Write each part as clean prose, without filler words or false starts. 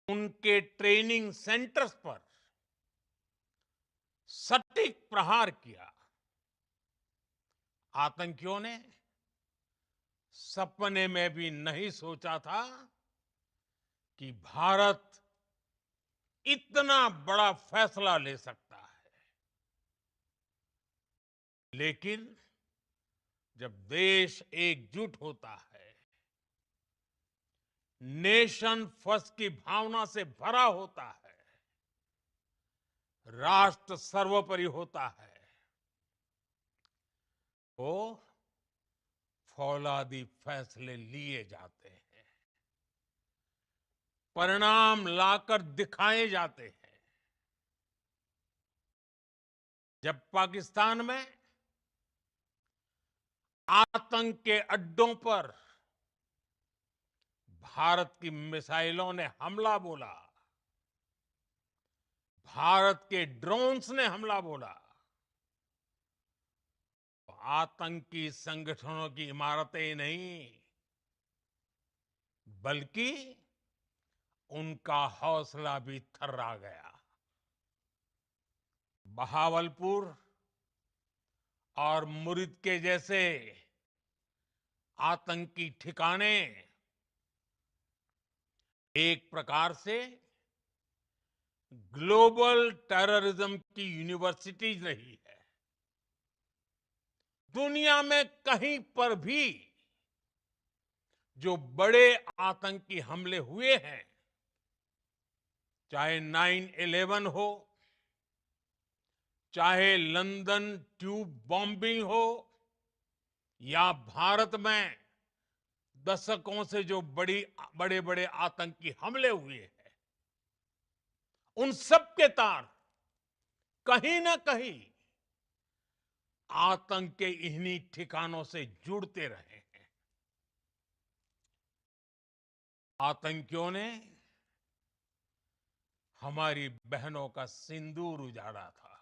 उनके training centres पर सटीक प्रहार किया। आतंकियों ने सपने में भी नहीं सोचा था कि भारत इतना बड़ा फैसला ले सकता है। लेकिन जब देश एकजुट होता है, नेशन फर्स्ट की भावना से भरा होता है, राष्ट्र सर्वोपरि होता है, तो फौलादी फैसले लिए जाते हैं, परिणाम लाकर दिखाए जाते हैं। जब पाकिस्तान में आतंक के अड्डों पर भारत की मिसाइलों ने हमला बोला, भारत के ड्रोन्स ने हमला बोला, तो आतंकी संगठनों की इमारतें ही नहीं, बल्कि उनका हौसला भी थर्रा गया। बहावलपुर और मुरिद के जैसे आतंकी ठिकाने एक प्रकार से ग्लोबल टेररिज्म की यूनिवर्सिटीज रही है। दुनिया में कहीं पर भी जो बड़े आतंकी हमले हुए हैं, चाहे 9/11 हो, चाहे लंदन ट्यूब बॉम्बिंग हो, या भारत में दशकों से जो बड़े बड़े आतंकी हमले हुए हैं, उन सब के तार कहीं ना कहीं आतंक के इन्हीं ठिकानों से जुड़ते रहे हैं। आतंकियों ने हमारी बहनों का सिंदूर उजाड़ा था,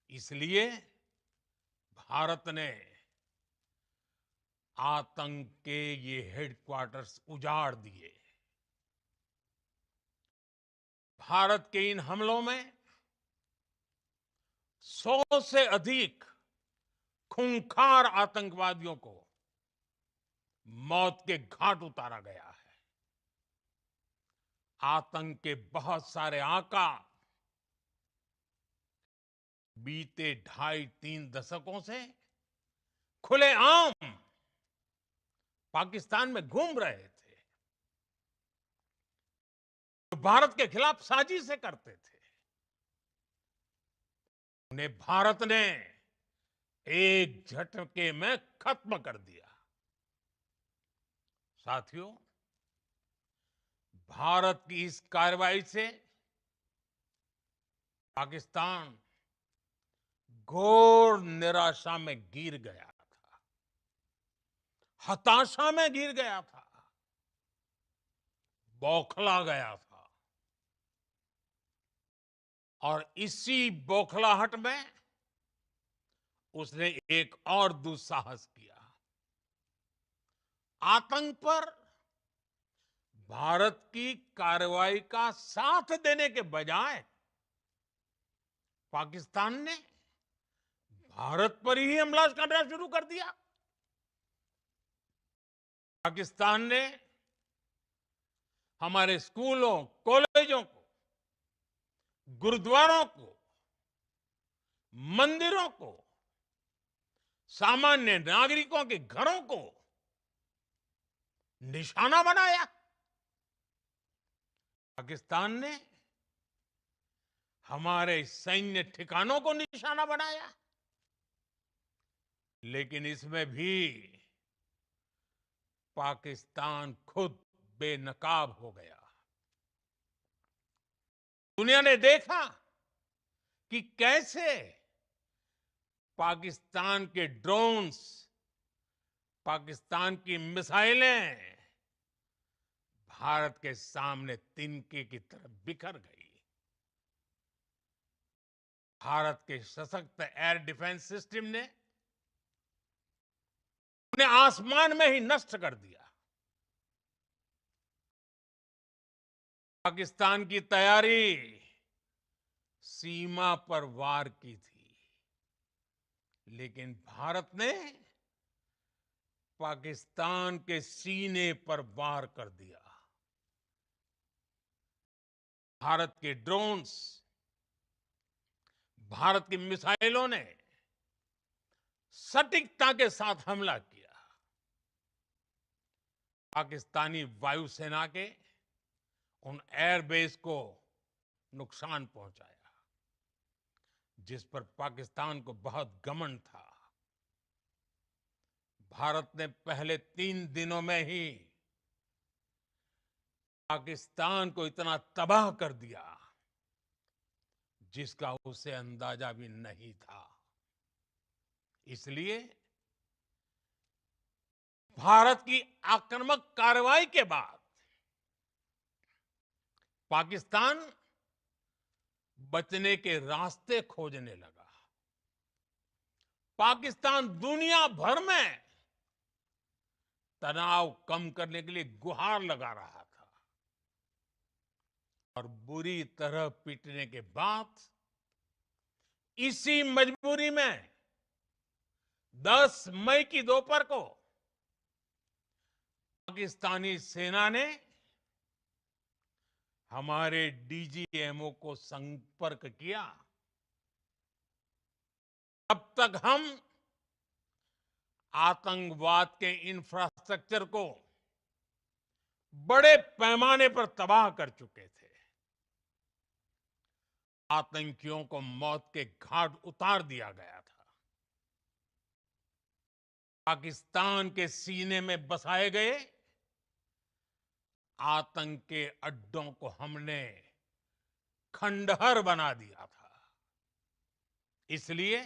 इसलिए भारत ने आतंक के ये हेडक्वार्टर्स उजाड़ दिए। भारत के इन हमलों में 100 से अधिक खूंखार आतंकवादियों को मौत के घाट उतारा गया है। आतंक के बहुत सारे आका बीते 2.5-3 दशकों से खुलेआम पाकिस्तान में घूम रहे थे, जो भारत के खिलाफ साजिशें करते थे। उन्हें भारत ने एक झटके में खत्म कर दिया। साथियों, भारत की इस कार्रवाई से पाकिस्तान घोर निराशा में गिर गया था, हताशा में गिर गया था, बौखला गया था। और इसी बौखलाहट में उसने एक और दुस्साहस किया। आतंक पर भारत की कार्रवाई का साथ देने के बजाय पाकिस्तान ने भारत पर ही हमला करना शुरू कर दिया। पाकिस्तान ने हमारे स्कूलों, कॉलेजों को, गुरुद्वारों को, मंदिरों को, सामान्य नागरिकों के घरों को निशाना बनाया। पाकिस्तान ने हमारे सैन्य ठिकानों को निशाना बनाया। लेकिन इसमें भी पाकिस्तान खुद बेनकाब हो गया। दुनिया ने देखा कि कैसे पाकिस्तान के ड्रोन्स, पाकिस्तान की मिसाइलें भारत के सामने तिनके की तरह बिखर गई। भारत के सशक्त एयर डिफेंस सिस्टम ने उन्हें आसमान में ही नष्ट कर दिया। पाकिस्तान की तैयारी सीमा पर वार की थी, लेकिन भारत ने पाकिस्तान के सीने पर वार कर दिया। भारत के ड्रोन्स, भारत की मिसाइलों ने सटीकता के साथ हमला किया। पाकिस्तानी वायुसेना के उन एयरबेस को नुकसान पहुंचाया, जिस पर पाकिस्तान को बहुत घमंड था। भारत ने पहले 3 दिनों में ही पाकिस्तान को इतना तबाह कर दिया, जिसका उसे अंदाजा भी नहीं था। इसलिए भारत की आक्रामक कार्रवाई के बाद पाकिस्तान बचने के रास्ते खोजने लगा। पाकिस्तान दुनिया भर में तनाव कम करने के लिए गुहार लगा रहा था, और बुरी तरह पीटने के बाद इसी मजबूरी में 10 मई की दोपहर को पाकिस्तानी सेना ने हमारे डीजीएमओ को संपर्क किया। तब तक हम आतंकवाद के इंफ्रास्ट्रक्चर को बड़े पैमाने पर तबाह कर चुके थे। आतंकियों को मौत के घाट उतार दिया गया था। पाकिस्तान के सीने में बसाए गए आतंक के अड्डों को हमने खंडहर बना दिया था। इसलिए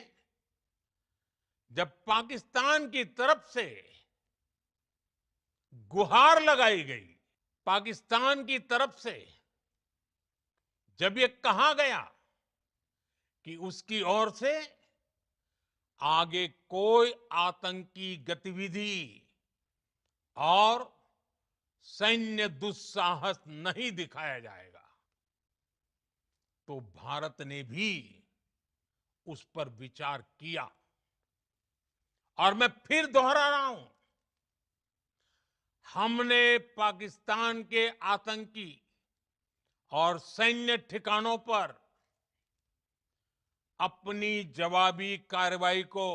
जब पाकिस्तान की तरफ से गुहार लगाई गई, पाकिस्तान की तरफ से जब ये कहा गया कि उसकी ओर से आगे कोई आतंकी गतिविधि और सैन्य दुस्साहस नहीं दिखाया जाएगा, तो भारत ने भी उस पर विचार किया। और मैं फिर दोहरा रहा हूं, हमने पाकिस्तान के आतंकी और सैन्य ठिकानों पर अपनी जवाबी कार्रवाई को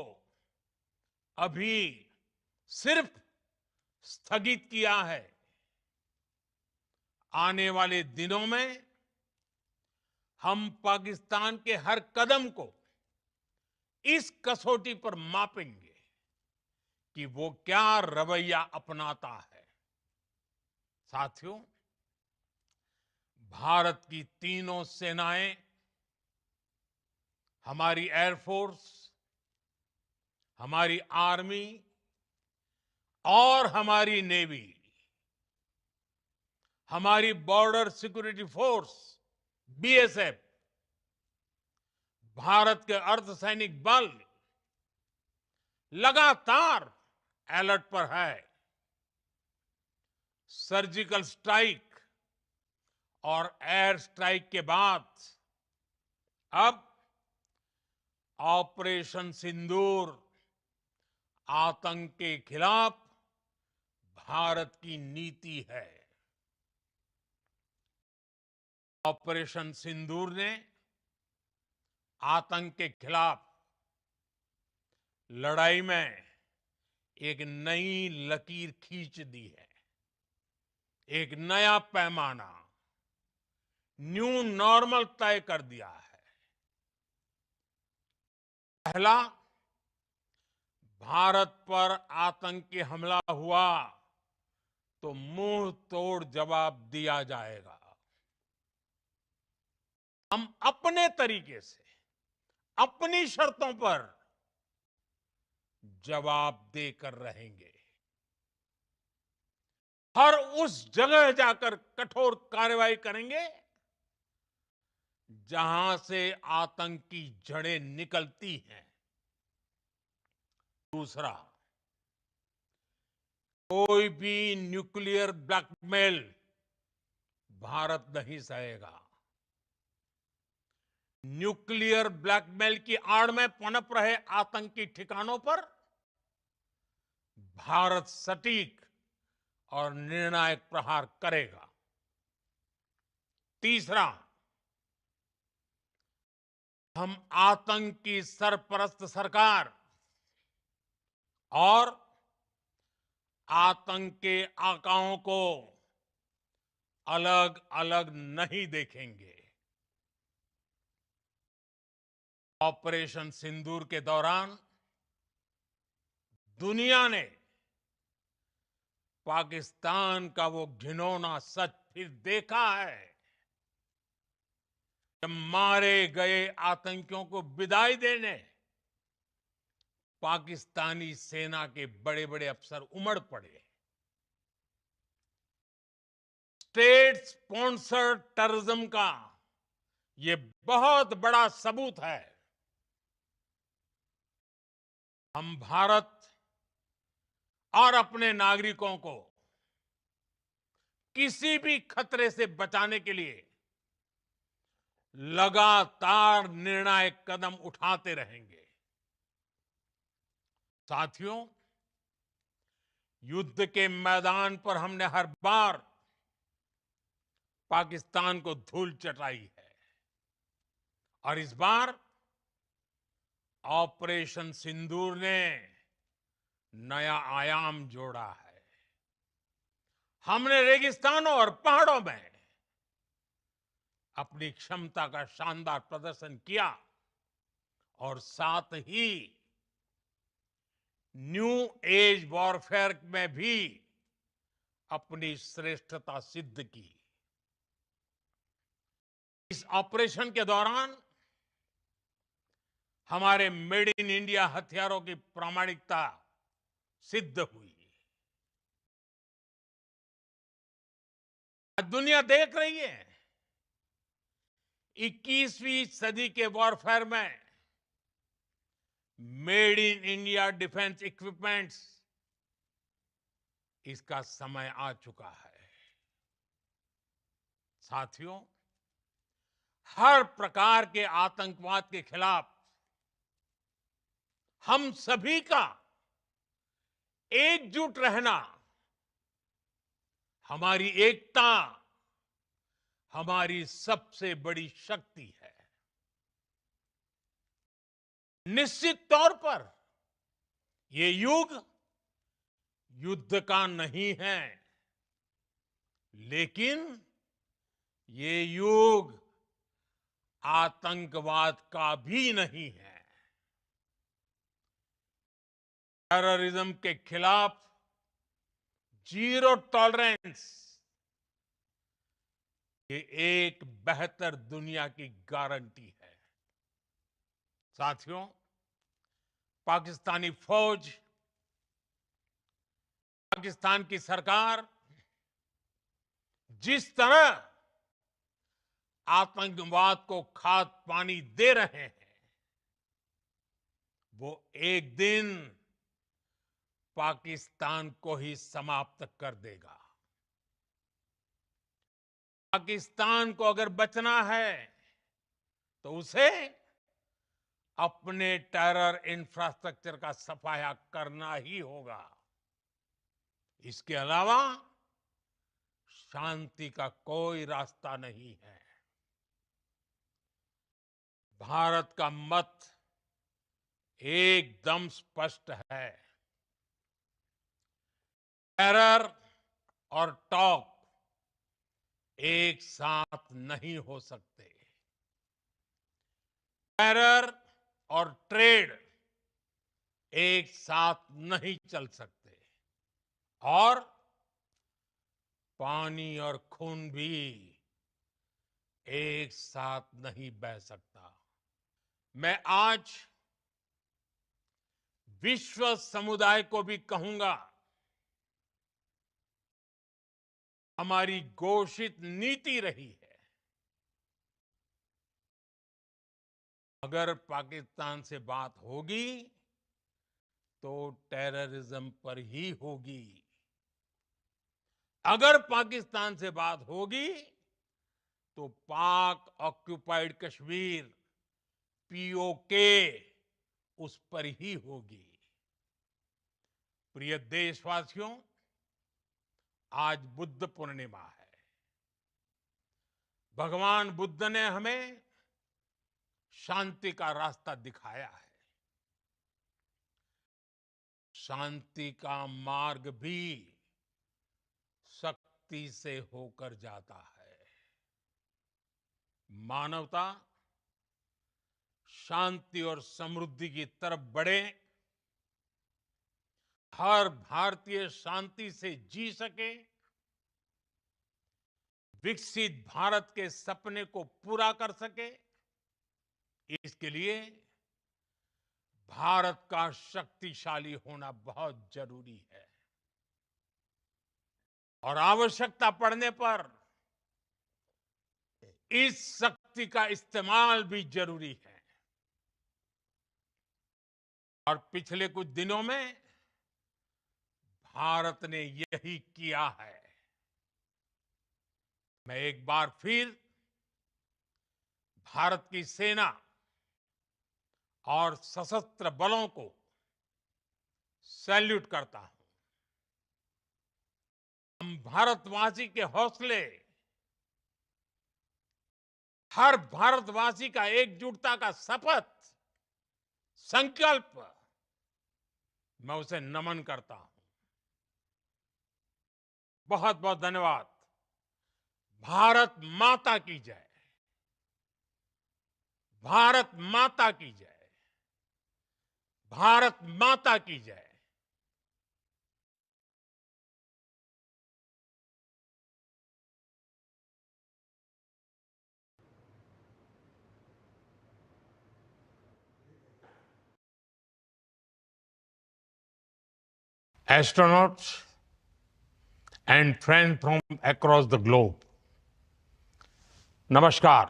अभी सिर्फ स्थगित किया है। आने वाले दिनों में हम पाकिस्तान के हर कदम को इस कसौटी पर मापेंगे कि वो क्या रवैया अपनाता है। साथियों, भारत की तीनों सेनाएं, हमारी एयरफोर्स, हमारी आर्मी और हमारी नेवी, हमारी border security force BSF, Bharat के अर्धसैनिक बल लगातार अलर्ट पर है। सर्जिकल स्ट्राइक और एयर स्ट्राइक के बाद अब ऑपरेशन सिंदूर आतंक के खिलाफ भारत की नीति है। ऑपरेशन सिंदूर ने आतंक के खिलाफ लड़ाई में एक नई लकीर खींच दी है। एक नया पैमाना, न्यू नॉर्मल तय कर दिया है। पहला, भारत पर आतंकी हमला हुआ तो मुंह तोड़ जवाब दिया जाएगा। हम अपने तरीके से, अपनी शर्तों पर जवाब देकर रहेंगे। हर उस जगह जाकर कठोर कार्रवाई करेंगे जहां से आतंक की जड़ें निकलती हैं। दूसरा, कोई भी न्यूक्लियर ब्लैकमेल भारत नहीं सहेगा। न्यूक्लियर ब्लैकमेल की आड़ में पनप रहे आतंकी ठिकानों पर भारत सटीक और निर्णायक प्रहार करेगा। तीसरा, हम आतंक की सरपरस्त सरकार और आतंक के आकाओं को अलग अलग नहीं देखेंगे। ऑपरेशन सिंदूर के दौरान दुनिया ने पाकिस्तान का वो घिनौना सच फिर देखा है। जब मारे गए आतंकियों को विदाई देने पाकिस्तानी सेना के बड़े बड़े अफसर उमड़ पड़े। स्टेट स्पॉन्सर्ड टेररिज्म का ये बहुत बड़ा सबूत है। हम भारत और अपने नागरिकों को किसी भी खतरे से बचाने के लिए लगातार निर्णायक कदम उठाते रहेंगे। साथियों, युद्ध के मैदान पर हमने हर बार पाकिस्तान को धूल चटाई है और इस बार ऑपरेशन सिंदूर ने नया आयाम जोड़ा है। हमने रेगिस्तानों और पहाड़ों में अपनी क्षमता का शानदार प्रदर्शन किया और साथ ही न्यू एज वॉरफेयर में भी अपनी श्रेष्ठता सिद्ध की। इस ऑपरेशन के दौरान हमारे मेड इन इंडिया हथियारों की प्रामाणिकता सिद्ध हुई। आज दुनिया देख रही है 21वीं सदी के वॉरफेयर में made in India defence equipments, इसका समय आ चुका है। साथियों, हर प्रकार के आतंकवाद के खिलाफ हम सभी का एकजुट रहना हमारी एकता, हमारी सबसे बड़ी शक्ति है। निश्चित तौर पर ये युग युद्ध का नहीं है, लेकिन ये युग आतंकवाद का भी नहीं है। टेररिज्म के खिलाफ जीरो टॉलरेंस, ये एक बेहतर दुनिया की गारंटी है। साथियों, पाकिस्तानी फौज, पाकिस्तान की सरकार जिस तरह आतंकवाद को खाद पानी दे रहे हैं, वो एक दिन पाकिस्तान को ही समाप्त कर देगा। पाकिस्तान को अगर बचना है तो उसे अपने टेरर इंफ्रास्ट्रक्चर का सफाया करना ही होगा। इसके अलावा शांति का कोई रास्ता नहीं है। भारत का मत एकदम स्पष्ट है। टेरर और टॉक एक साथ नहीं हो सकते। टेरर और ट्रेड एक साथ नहीं चल सकते और पानी और खून भी एक साथ नहीं बह सकता। मैं आज विश्व समुदाय को भी कहूंगा, हमारी घोषित नीति रही है, अगर पाकिस्तान से बात होगी तो टेररिज्म पर ही होगी। अगर पाकिस्तान से बात होगी तो पाक ऑक्यूपाइड कश्मीर पीओके उस पर ही होगी। प्रिय देशवासियों, आज बुद्ध पूर्णिमा है। भगवान बुद्ध ने हमें शांति का रास्ता दिखाया है। शांति का मार्ग भी शक्ति से होकर जाता है। मानवता शांति और समृद्धि की तरफ बढ़े, हर भारतीय शांति से जी सके, विकसित भारत के सपने को पूरा कर सके, इसके लिए भारत का शक्तिशाली होना बहुत जरूरी है। और आवश्यकता पड़ने पर इस शक्ति का इस्तेमाल भी जरूरी है। और पिछले कुछ दिनों में भारत ने यही किया है। मैं एक बार फिर भारत की सेना और सशस्त्र बलों को सैल्यूट करता हूं। हम भारतवासी के हौसले, हर भारतवासी का एकजुटता का शपथ, संकल्प, मैं उसे नमन करता हूं। बहुत बहुत धन्यवाद। भारत माता की जय। भारत माता की जय। भारत माता की जय। Astronauts and friends from across the globe, Namaskar.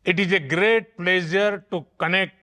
It is a great pleasure to connect